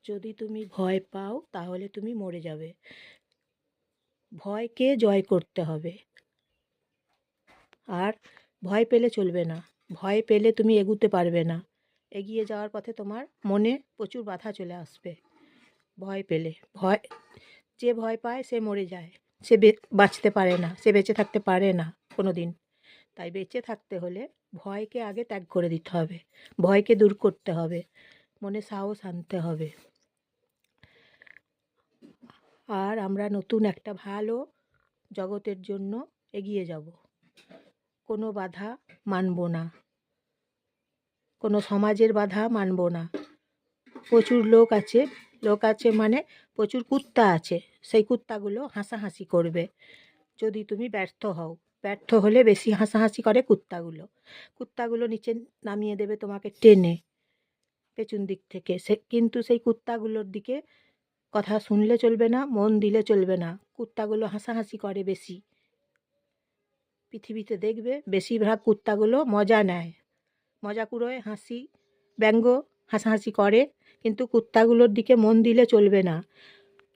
যদি তুমি ভয় পাও তাহলে তুমি মরে যাবে। ভয়কে জয় করতে হবে। আর ভয় পেলে চলবে না। ভয় পেলে তুমি এগুতে পারবে না। এগিয়ে যাওয়ার পথে তোমার মনে প্রচুর বাধা চলে আসবে। ভয় পেলে যে ভয় পায় সে মরে যায়। সে বাঁচতে পারে না, সে বেঁচে থাকতে পারে না কোনো দিন। তাই বেঁচে থাকতে হলে ভয়কে আগে ত্যাগ করে দিতে হবে। ভয়কে দূর করতে হবে, মনে সাহস আনতে হবে। আর আমরা নতুন একটা ভালো জগতের জন্য এগিয়ে যাব। কোনো বাধা মানব না, কোনো সমাজের বাধা মানব না। প্রচুর লোক আছে মানে প্রচুর কুত্তা আছে, সেই কুত্তাগুলো হাসাহাসি করবে যদি তুমি ব্যর্থ হও। ব্যর্থ হলে বেশি হাসাহাসি করে কুত্তাগুলো নিচে নামিয়ে দেবে তোমাকে টেনে পেছন দিক থেকে। কিন্তু সেই কুত্তাগুলোর দিকে কথা শুনলে চলবে না, মন দিলে চলবে না। কুত্তাগুলো হাসাহাসি করে বেশি। পৃথিবীতে দেখবে বেশিরভাগ কুত্তাগুলো মজা নেয়, মজা কুড়োয়, হাসি ব্যঙ্গ হাসাহাসি করে। কিন্তু কুত্তাগুলোর দিকে মন দিলে চলবে না।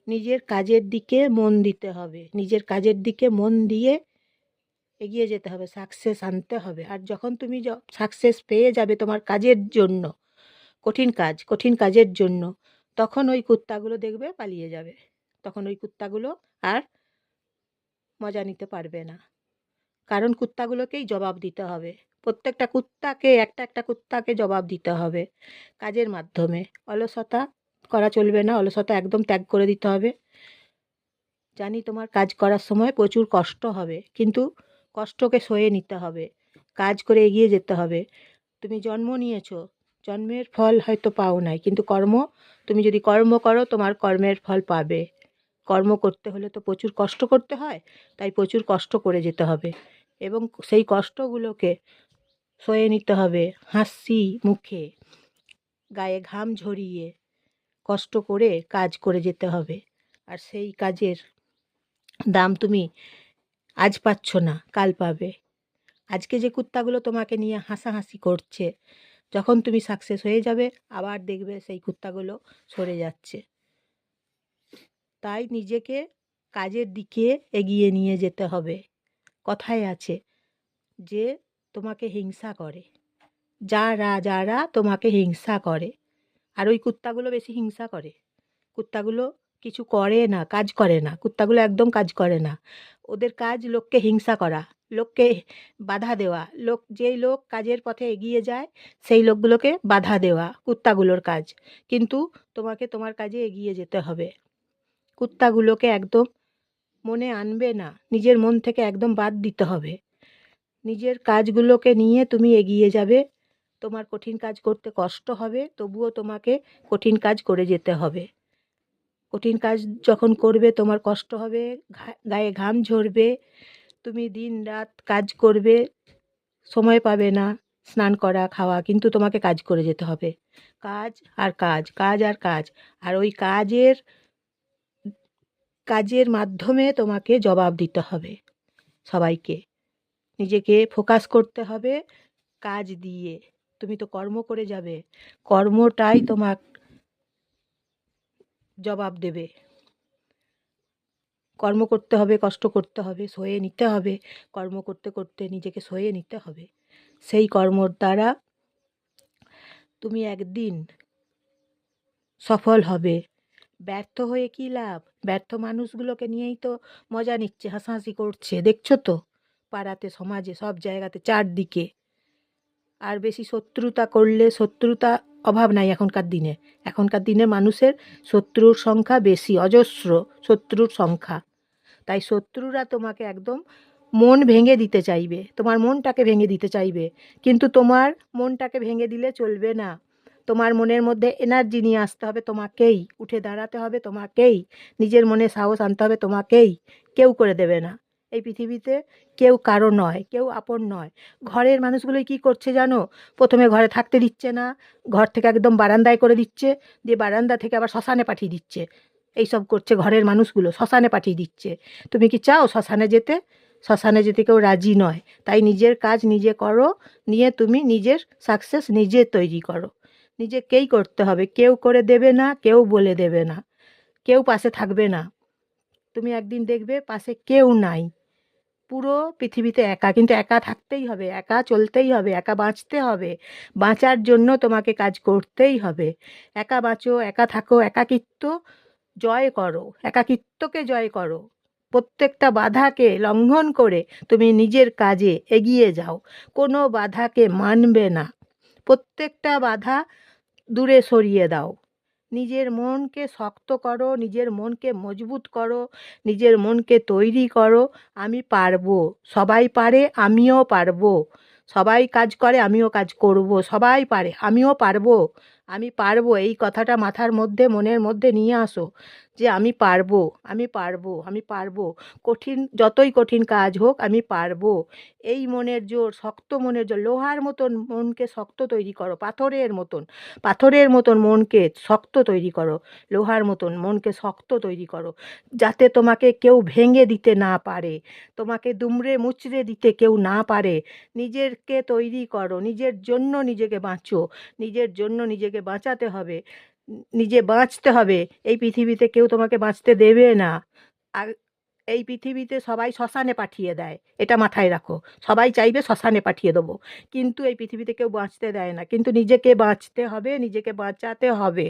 নিজের কাজের দিকে মন দিতে হবে। নিজের কাজের দিকে মন দিয়ে এগিয়ে যেতে হবে, সাকসেস আনতে হবে। আর যখন তুমি সাকসেস পেয়ে যাবে তোমার কাজের জন্য, কঠিন কাজের জন্য, তখন ওই কুত্তাগুলো দেখবে পালিয়ে যাবে। তখন ওই কুত্তাগুলো আর মজা নিতে পারবে না। কারণ কুত্তাগুলোকেই জবাব দিতে হবে। প্রত্যেকটা কুত্তাকে একটা কুত্তাকে জবাব দিতে হবে কাজের মাধ্যমে। অলসতা করা চলবে না, অলসতা একদম ত্যাগ করে দিতে হবে। জানি তোমার কাজ করার সময় প্রচুর কষ্ট হবে, কিন্তু কষ্টকে সয়ে নিতে হবে, কাজ করে এগিয়ে যেতে হবে। তুমি জন্ম নিয়েছো, জন্মের ফল হয়তো পাও নাই, কিন্তু তুমি যদি কর্ম করো তোমার কর্মের ফল পাবে। কর্ম করতে হলে তো প্রচুর কষ্ট করতে হয়, তাই প্রচুর কষ্ট করে যেতে হবে এবং সেই কষ্টগুলোকে সয়ে নিতে হবে হাসি মুখে, গায়ে ঘাম ঝরিয়ে কষ্ট করে কাজ করে যেতে হবে। আর সেই কাজের দাম তুমি আজ পাচ্ছ না, কাল পাবে। আজকে যে কুত্তাগুলো তোমাকে নিয়ে হাসাহাসি করছে, যখন তুমি সাকসেস হয়ে যাবে আবার দেখবে সেই কুত্তাগুলো সরে যাচ্ছে। তাই নিজেকে কাজের দিকে এগিয়ে নিয়ে যেতে হবে। কথায় আছে যে তোমাকে হিংসা করে, যারা তোমাকে হিংসা করে। আর ওই কুত্তাগুলো বেশি হিংসা করে। কুত্তাগুলো কিছু করে না, কাজ করে না। কুত্তাগুলো একদম কাজ করে না। ওদের কাজ লোককে হিংসা করা, লোককে বাধা দেওয়া। যেই লোক কাজের পথে এগিয়ে যায় সেই লোকগুলোকে বাধা দেওয়া কুত্তাগুলোর কাজ। কিন্তু তোমাকে তোমার কাজে এগিয়ে যেতে হবে। কুত্তাগুলোকে একদম মনে আনবে না, নিজের মন থেকে একদম বাদ দিতে হবে। নিজের কাজগুলোকে নিয়ে তুমি এগিয়ে যাবে। তোমার কঠিন কাজ করতে কষ্ট হবে, তবুও তোমাকে কঠিন কাজ করে যেতে হবে। কঠিন কাজ যখন করবে তোমার কষ্ট হবে, গায়ে ঘাম ঝরবে, তুমি দিন রাত কাজ করবে, সময় পাবে না স্নান করা খাওয়া, কিন্তু তোমাকে কাজ করে যেতে হবে। কাজ আর কাজ, কাজ আর কাজ। আর ওই কাজের মাধ্যমে তোমাকে জবাব দিতে হবে সবাইকে। নিজেকে ফোকাস করতে হবে কাজ দিয়ে। তুমি তো কর্ম করে যাবে, কর্মটাই তোমার জবাব দেবে। কর্ম করতে হবে, কষ্ট করতে হবে, সয়ে নিতে হবে। কর্ম করতে করতে নিজেকে সয়ে নিতে হবে। সেই কর্মর দ্বারা তুমি একদিন সফল হবে। ব্যর্থ হয়ে কী লাভ? ব্যর্থ মানুষগুলোকে নিয়েই তো মজা নিচ্ছে, হাসাহাসি করছে, দেখছো তো? পাড়াতে, সমাজে, সব জায়গাতে, চারদিকে। আর বেশি শত্রুতা করলে, শত্রুতা অভাব নাই এখনকার দিনে মানুষের শত্রুর সংখ্যা বেশি, অজস্র শত্রুর সংখ্যা। তাই শত্রুরা তোমাকে একদম মন ভেঙে দিতে চাইবে, তোমার মনটাকে ভেঙে দিতে চাইবে। কিন্তু তোমার মনটাকে ভেঙে দিলে চলবে না। তোমার মনের মধ্যে এনার্জি নিয়ে আসতে হবে, তোমাকেই উঠে দাঁড়াতে হবে, তোমাকেই নিজের মনে সাহস আনতে হবে, তোমাকেই। কেউ করে দেবে না এই পৃথিবীতে। কেউ কারো নয়, কেউ আপন নয়। ঘরের মানুষগুলোই কী করছে জানো? প্রথমে ঘরে থাকতে দিচ্ছে না, ঘর থেকে একদম বারান্দায় করে দিচ্ছে, দিয়ে বারান্দা থেকে আবার শ্মশানে পাঠিয়ে দিচ্ছে। এইসব করছে ঘরের মানুষগুলো, শ্মশানে পাঠিয়ে দিচ্ছে। তুমি কি চাও শ্মশানে যেতে? শ্মশানে যেতে কেউ রাজি নয়। তাই নিজের কাজ নিজে করো, নিয়ে তুমি নিজের সাকসেস নিজে তৈরি করো। নিজেকেই করতে হবে, কেউ করে দেবে না, কেউ বলে দেবে না, কেউ পাশে থাকবে না। তুমি একদিন দেখবে পাশে কেউ নাই, পুরো পৃথিবীতে একা। কিন্তু একা থাকতেই হবে, একা চলতেই হবে, একা বাঁচতে হবে। বাঁচার জন্য তোমাকে কাজ করতেই হবে। একা বাঁচো, একা থাকো, একাকিত্ব জয় করো, একাকিত্বকে জয় করো। প্রত্যেকটা বাধাকে লঙ্ঘন করে তুমি নিজের কাজে এগিয়ে যাও। কোনো বাধাকে মানবে না, প্রত্যেকটা বাধা দূরে সরিয়ে দাও। নিজের মনকে শক্ত করো, নিজের মনকে মজবুত করো, নিজের মনকে তৈরি করো। আমি পারবো, সবাই পারে, আমিও পারবো। সবাই কাজ করে, আমিও কাজ করব। সবাই পারে, আমিও পারবো। আমি পারবো, এই কথাটা মাথার মধ্যে, মনের মধ্যে নিয়ে আসো যে আমি পারবো, আমি পারবো, আমি পারবো। কঠিন, যতই কঠিন কাজ হোক আমি পারবো। এই মনের জোর, শক্ত মনের জোর। লোহার মতন মনকে শক্ত তৈরি করো, পাথরের মতন, পাথরের মতন মনকে শক্ত তৈরি করো, লোহার মতন মনকে শক্ত তৈরি করো, যাতে তোমাকে কেউ ভেঙে দিতে না পারে, তোমাকে দুমড়ে মুচড়ে দিতে কেউ না পারে। নিজেকে তৈরি করো, নিজের জন্য নিজেকে বাঁচো, নিজের জন্য নিজেকে বাঁচাতে হবে, নিজে বাঁচতে হবে। এই পৃথিবীতে কেউ তোমাকে বাঁচতে দেবে না। আর এই পৃথিবীতে সবাই শ্মশানে পাঠিয়ে দেয়, এটা মাথায় রাখো। সবাই চাইবে শ্মশানে পাঠিয়ে দেবো, কিন্তু এই পৃথিবীতে কেউ বাঁচতে দেয় না। কিন্তু নিজেকে বাঁচতে হবে, নিজেকে বাঁচাতে হবে।